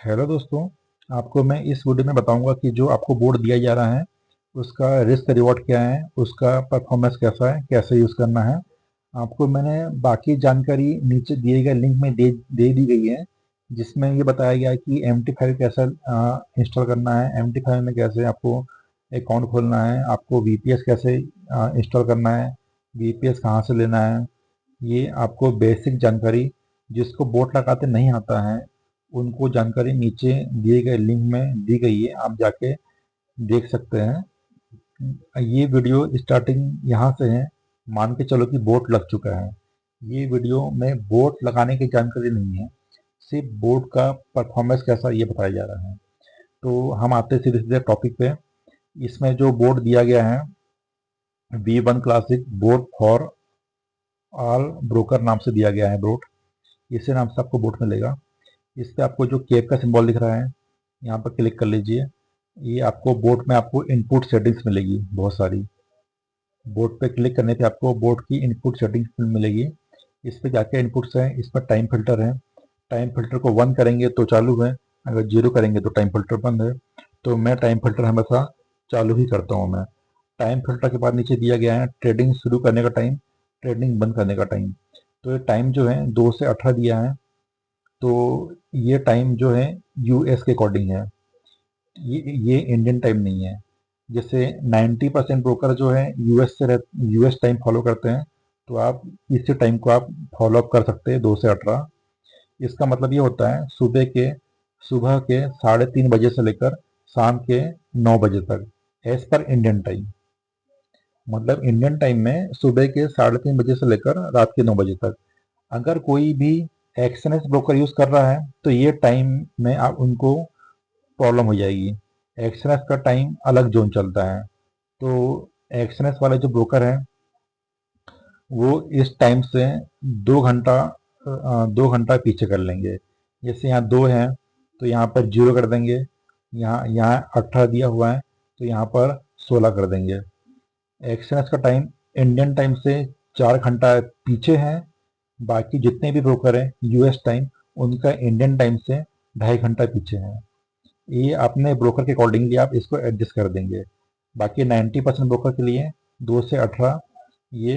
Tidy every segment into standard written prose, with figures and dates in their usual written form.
Hello दोस्तों। आपको मैं इस वीडियो में बताऊंगा कि जो आपको बोर्ड दिया जा रहा है उसका रिस्क रिवॉर्ड क्या है, उसका परफॉर्मेंस कैसा है, कैसे यूज़ करना है। आपको मैंने बाकी जानकारी नीचे दिए गए लिंक में दे दी गई है, जिसमें ये बताया गया है कि एम टी फाइव कैसे इंस्टॉल करना है, एम टी फाइव में कैसे आपको अकाउंट खोलना है, आपको वी पी एस कैसे इंस्टॉल करना है, वी पी एस कहाँ से लेना है। ये आपको बेसिक जानकारी, जिसको बोट लगाते नहीं आता है उनको जानकारी नीचे दिए गए लिंक में दी गई है, आप जाके देख सकते हैं। ये वीडियो स्टार्टिंग यहाँ से है। मान के चलो कि बोट लग चुका है। ये वीडियो में बोट लगाने की जानकारी नहीं है, सिर्फ बोट का परफॉर्मेंस कैसा ये बताया जा रहा है। तो हम आते हैं सीधे सीधे टॉपिक पे। इसमें जो बोर्ड दिया गया है, V1 classic board for all broker नाम से दिया गया है बोर्ड। इसी नाम से आपको बोर्ड मिलेगा। इस पे आपको जो केप का सिंबल दिख रहा है, यहाँ पर क्लिक कर लीजिए। ये आपको बोर्ड में आपको इनपुट सेटिंग्स मिलेगी बहुत सारी। बोर्ड पे क्लिक करने पे आपको बोर्ड की इनपुट सेटिंग्स मिलेगी। इस पे जाके इनपुट्स हैं, इस पर टाइम फिल्टर है। टाइम फिल्टर को 1 करेंगे तो चालू है, अगर 0 करेंगे तो टाइम फिल्टर बंद है। तो मैं टाइम फिल्टर हमेशा चालू ही करता हूँ मैं। टाइम फिल्टर के बाद नीचे दिया गया है ट्रेडिंग शुरू करने का टाइम, ट्रेडिंग बंद करने का टाइम। तो ये टाइम जो है 2 से 18 दिया है। तो ये टाइम जो है यूएस के अकॉर्डिंग है, ये इंडियन टाइम नहीं है। जैसे 90% ब्रोकर जो है यूएस टाइम फॉलो करते हैं, तो आप इसी टाइम को आप फॉलो अप कर सकते हैं 2 से 18। इसका मतलब ये होता है सुबह के 3:30 बजे से लेकर शाम के 9 बजे तक, एज पर इंडियन टाइम। मतलब इंडियन टाइम में सुबह के 3:30 बजे से लेकर रात के 9 बजे तक। अगर कोई भी एक्सएनएस ब्रोकर यूज़ कर रहा है तो ये टाइम में आप उनको प्रॉब्लम हो जाएगी। एक्सएनएस का टाइम अलग जोन चलता है। तो एक्सएनएस वाले जो ब्रोकर हैं वो इस टाइम से 2 घंटा 2 घंटा पीछे कर लेंगे। जैसे यहाँ 2 है तो यहाँ पर 0 कर देंगे, यहाँ यहाँ 18 दिया हुआ है तो यहाँ पर 16 कर देंगे। एक्सएनएस का टाइम इंडियन टाइम से 4 घंटा पीछे है। बाकी जितने भी ब्रोकर हैं यूएस टाइम, उनका इंडियन टाइम से 2.5 घंटा पीछे है। ये अपने ब्रोकर के अकॉर्डिंगली आप इसको एडजस्ट कर देंगे। बाकी 90% ब्रोकर के लिए 2 से 18 ये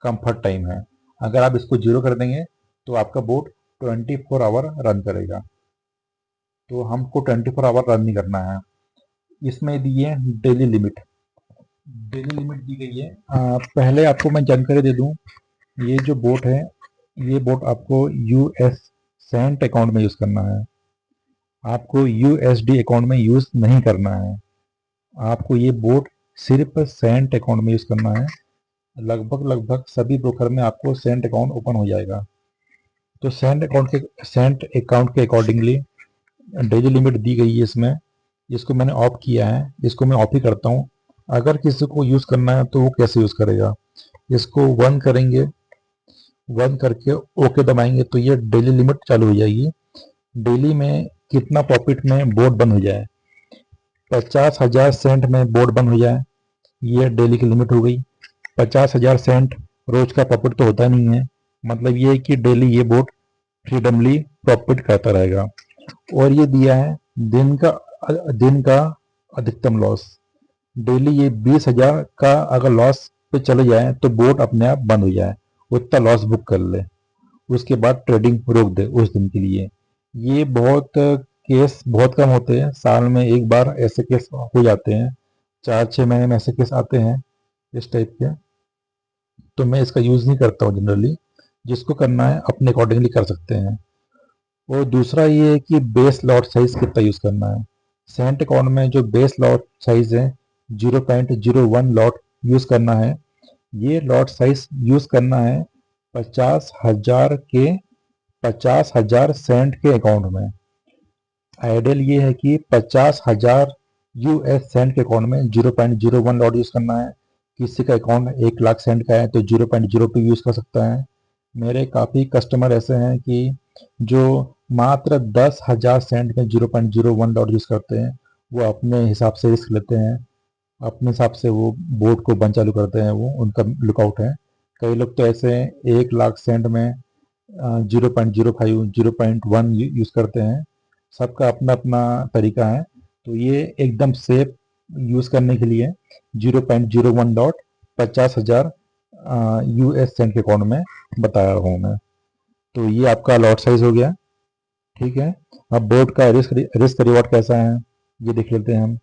कंफर्ट टाइम है। अगर आप इसको 0 कर देंगे तो आपका बोट 24 आवर रन करेगा। तो हमको 24 आवर रन नहीं करना है। इसमें दी है डेली लिमिट। डेली लिमिट दी गई है। पहले आपको मैं जानकारी दे दूं, ये जो बोट है ये बोट आपको यूएस सेंट अकाउंट में यूज़ करना है, आपको यूएसडी अकाउंट में यूज़ नहीं करना है। आपको ये बोट सिर्फ सेंट अकाउंट में यूज़ करना है। लगभग लगभग सभी ब्रोकर में आपको सेंट अकाउंट ओपन हो जाएगा। तो सेंट अकाउंट के अकॉर्डिंगली डेली लिमिट दी गई है इसमें। इसको मैंने ऑफ किया है, इसको मैं ऑफ ही करता हूँ। अगर किसी को यूज़ करना है तो वो कैसे यूज़ करेगा, इसको 1 करेंगे, 1 करके ओके दबाएंगे तो ये डेली लिमिट चालू हो जाएगी। डेली में कितना प्रॉफिट में बोर्ड बंद हो जाए, 50,000 सेंट में बोर्ड बंद हो जाए, ये डेली की लिमिट हो गई। 50,000 सेंट रोज का प्रॉफिट तो होता नहीं है, मतलब ये है कि डेली ये बोर्ड फ्रीडमली प्रॉफिट करता रहेगा। और ये दिया है दिन का अधिकतम लॉस। डेली ये 20,000 का अगर लॉस पे चले जाए तो बोर्ड अपने आप बंद हो जाए, उतना लॉस बुक कर ले, उसके बाद ट्रेडिंग रोक दे उस दिन के लिए। ये बहुत केस बहुत कम होते हैं, साल में एक बार ऐसे केस हो जाते हैं, 4-6 महीने में ऐसे केस आते हैं इस टाइप के। तो मैं इसका यूज़ नहीं करता हूँ जनरली। जिसको करना है अपने अकॉर्डिंगली कर सकते हैं। और दूसरा ये है कि बेस लॉट साइज कितना यूज़ करना है। सेंट अकाउंट में जो बेस लॉट साइज है 0.01 लॉट यूज़ करना है। ये लॉट साइज यूज़ करना है 50,000 के 50,000 सेंट के अकाउंट में। आइडियल ये है कि 50,000 यूएस सेंट के अकाउंट में 0.01 लॉट यूज़ करना है। किसी का अकाउंट 1 लाख सेंट का है तो 0.02 यूज़ कर सकता है। मेरे काफ़ी कस्टमर ऐसे हैं कि जो मात्र 10,000 सेंट में 0.01 लॉट यूज़ करते हैं, वो अपने हिसाब से रिस्क लेते हैं, अपने हिसाब से वो बोर्ड को बंद चालू करते हैं, वो उनका लुकआउट है। कई लोग तो ऐसे 1 लाख सेंट में 0.05 0.1 यूज़ करते हैं। सबका अपना अपना तरीका है। तो ये एकदम सेफ यूज़ करने के लिए 0.01 डॉट 50,000 यूएस सेंट के अकाउंट में बता रहा हूँ मैं। तो ये आपका लॉट साइज हो गया। ठीक है। अब बोट का रिस्क रिवॉर्ड कैसा है ये देख लेते हैं हम।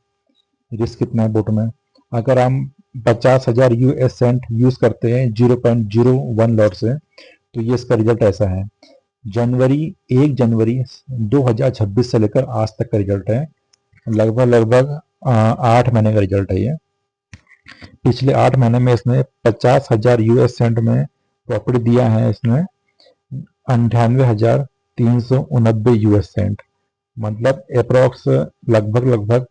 रिस्क कितना है बोट में। अगर हम 50,000 यूएस सेंट यूज़ करते हैं 0.01 लॉट से, तो ये इसका रिजल्ट ऐसा है। जनवरी 1 जनवरी 2026 से लेकर आज तक का रिजल्ट है। लगभग लगभग 8 महीने का रिजल्ट है ये। पिछले 8 महीने में इसने 50,000 यूएस सेंट में प्रॉफिट दिया है इसने 98,389 यूएस सेंट। मतलब अप्रोक्स लगभग लगभग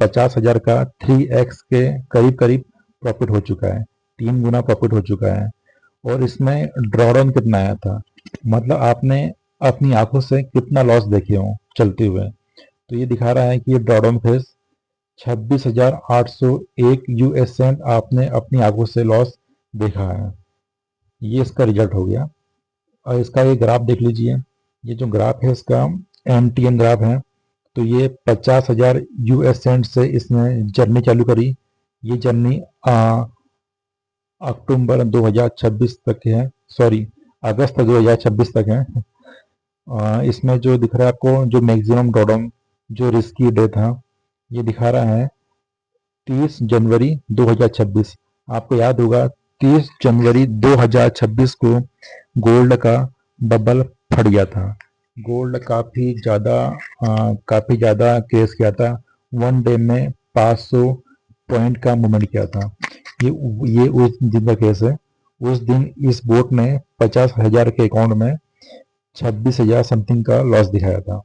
50,000 का 3x के करीब करीब प्रॉफिट हो चुका है। 3 गुना प्रॉफिट हो चुका है। और इसमें ड्रॉडाउन कितना आया था, मतलब आपने अपनी आंखों से कितना लॉस देखे हो चलते हुए। तो ये दिखा रहा है कि ये ड्रॉडाउन फेज 26,801 यूएस सेंट आपने अपनी आंखों से लॉस देखा है। ये इसका रिजल्ट हो गया। और इसका ये ग्राफ देख लीजिए। ये जो ग्राफ है इसका एमटीएन ग्राफ है। तो ये 50,000 यूएस सेंट से इसने जर्नी चालू करी। ये जर्नी अक्टूबर 2026 तक है, सॉरी अगस्त 2026 तक है। इसमें जो दिख रहा है आपको जो मैक्सिमम ड्रॉडाउन जो रिस्की डे था, ये दिखा रहा है 30 जनवरी 2026। आपको याद होगा 30 जनवरी 2026 को गोल्ड का बबल फट गया था। गोल्ड काफ़ी ज़्यादा केस किया था। वन डे में 500 पॉइंट का मूवमेंट किया था। ये उस दिन का केस है। उस दिन इस बोट ने 50,000 के अकाउंट में 26,000 समथिंग का लॉस दिखाया था।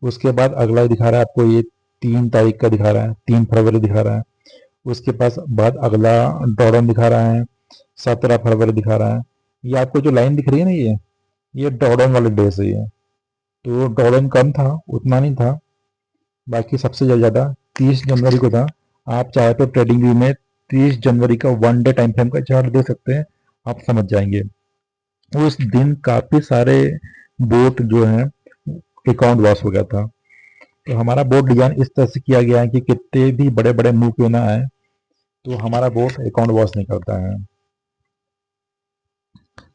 उसके बाद अगला दिखा रहा है आपको, ये 3 तारीख का दिखा रहा है, 3 फरवरी दिखा रहा है। उसके पास बाद अगला ड्रॉडाउन दिखा रहा है 17 फरवरी दिखा रहा है। ये आपको जो लाइन दिख रही है ना, ये ड्रॉडाउन वाले डे से है। तो ड्रॉडाउन कम था, उतना नहीं था। बाकी सबसे ज़्यादा 30 जनवरी को था। आप चाहे तो ट्रेडिंग व्यू में 30 जनवरी का वन डे टाइम फ्रेम का चार्ट दे सकते हैं, आप समझ जाएंगे। उस दिन काफ़ी सारे बोट जो हैं अकाउंट लॉस हो गया था। तो हमारा बोट डिजाइन इस तरह से किया गया है कि कितने भी बड़े बड़े मूव क्यों ना आए, तो हमारा बोट अकाउंट वॉश नहीं करता है।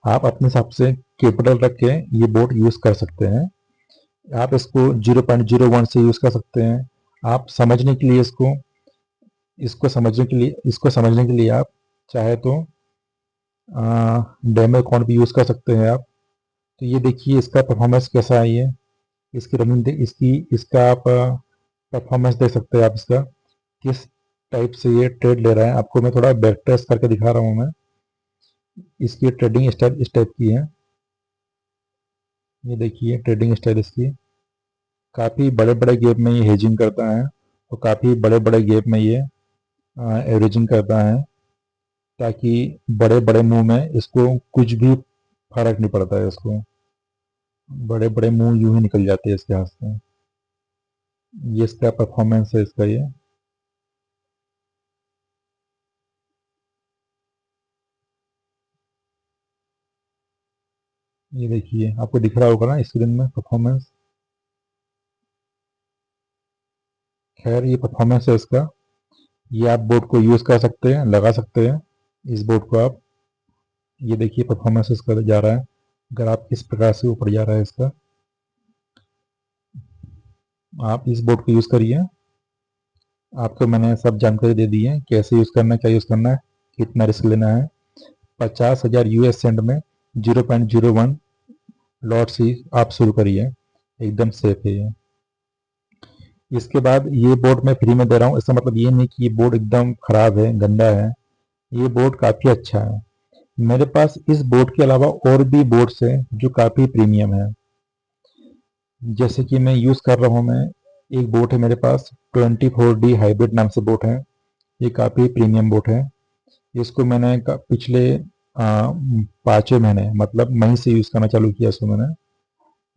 आप अपने हिसाब से कैपिटल रख के ये बोट यूज़ कर सकते हैं। आप इसको 0.01 से यूज़ कर सकते हैं। आप समझने के लिए इसको समझने के लिए आप चाहे तो डेमो अकाउंट भी यूज़ कर सकते हैं आप। तो ये देखिए इसका परफॉर्मेंस कैसा है। ये इसकी रनिंग इसका आप परफॉर्मेंस देख सकते हैं। आप इसका किस टाइप से ये ट्रेड ले रहा है, आपको मैं थोड़ा बैक टेस्ट करके दिखा रहा हूँ मैं। इसकी ट्रेडिंग स्टाइल इस टाइप की है। ये देखिए ट्रेडिंग स्टाइल इसकी काफ़ी बड़े बड़े गैप में ये हेजिंग करता है और काफ़ी बड़े बड़े गैप में ये एवरेजिंग करता है, ताकि बड़े बड़े मूव में इसको कुछ भी फर्क नहीं पड़ता है। इसको बड़े बड़े मूव यूं ही निकल जाते हैं इसके हाथ से। ये इसका परफॉर्मेंस है इसका। ये देखिए आपको दिख रहा होगा ना स्क्रीन में परफॉर्मेंस। खैर ये परफॉर्मेंस है इसका। ये आप बोर्ड को यूज़ कर सकते हैं, लगा सकते हैं इस बोर्ड को आप। ये देखिए परफॉर्मेंस इसका जा रहा है, ग्राफ किस प्रकार से ऊपर जा रहा है इसका। आप इस बोर्ड को यूज़ करिए। आपको मैंने सब जानकारी दे दी है, कैसे यूज़ करना है, क्या यूज़ करना है, कितना रिस्क लेना है। 50,000 यूएस सेंट में 0.01 लॉट से आप शुरू करिए, एकदम सेफ है ये। इसके बाद ये बोर्ड मैं फ्री में दे रहा हूँ, इसका मतलब ये नहीं कि ये बोर्ड एकदम ख़राब है, गंदा है। ये बोर्ड काफ़ी अच्छा है। मेरे पास इस बोर्ड के अलावा और भी बोर्ड्स हैं जो काफ़ी प्रीमियम है। जैसे कि मैं यूज़ कर रहा हूँ, मैं एक बोट है मेरे पास 24D हाइब्रिड नाम से बोट है। ये काफ़ी प्रीमियम बोट है। इसको मैंने पिछले 5वें महीने मतलब मई से यूज़ करना चालू किया इसको मैंने।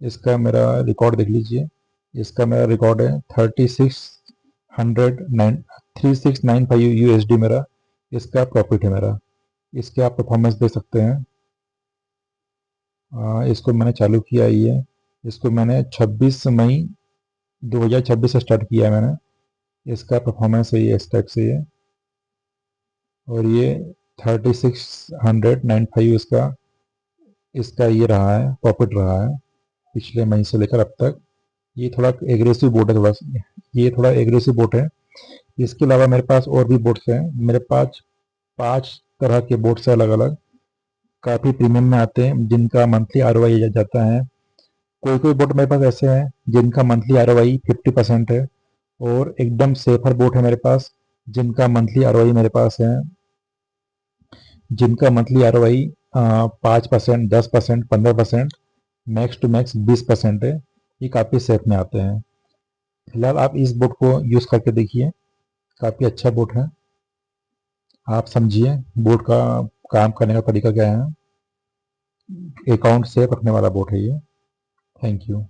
इसका मेरा रिकॉर्ड देख लीजिए। इसका मेरा रिकॉर्ड है 3695 यूएसडी मेरा इसका प्रॉफिट है मेरा। इसके आप परफॉर्मेंस देख सकते हैं। इसको मैंने चालू किया ही है। इसको मैंने 26 मई 2026 से स्टार्ट किया है मैंने। इसका परफॉर्मेंस है ये इस टाइप से ये, और ये 3695 इसका इसका ये रहा है, प्रॉफिट रहा है पिछले महीने से लेकर अब तक। ये थोड़ा एग्रेसिव बोट है, थोड़ा ये थोड़ा एग्रेसिव बोट है। इसके अलावा मेरे पास और भी बोट्स हैं। मेरे पास 5 तरह के बोट्स हैं अलग अलग, काफ़ी प्रीमियम में आते हैं, जिनका मंथली ROI जाता है। कोई कोई बोट मेरे पास ऐसे हैं जिनका मंथली ROI 50% है, और एकदम सेफर बोट है मेरे पास जिनका मंथली ROI मेरे पास है, जिनका monthly ROI 5%, 10%, 15%, max to max 20% है। ये काफ़ी सेफ में आते हैं। फिलहाल आप इस बोट को यूज़ करके देखिए, काफ़ी अच्छा बोट है। आप समझिए बोट का काम करने का तरीका क्या है। अकाउंट सेफ रखने वाला बोट है ये। Thank you.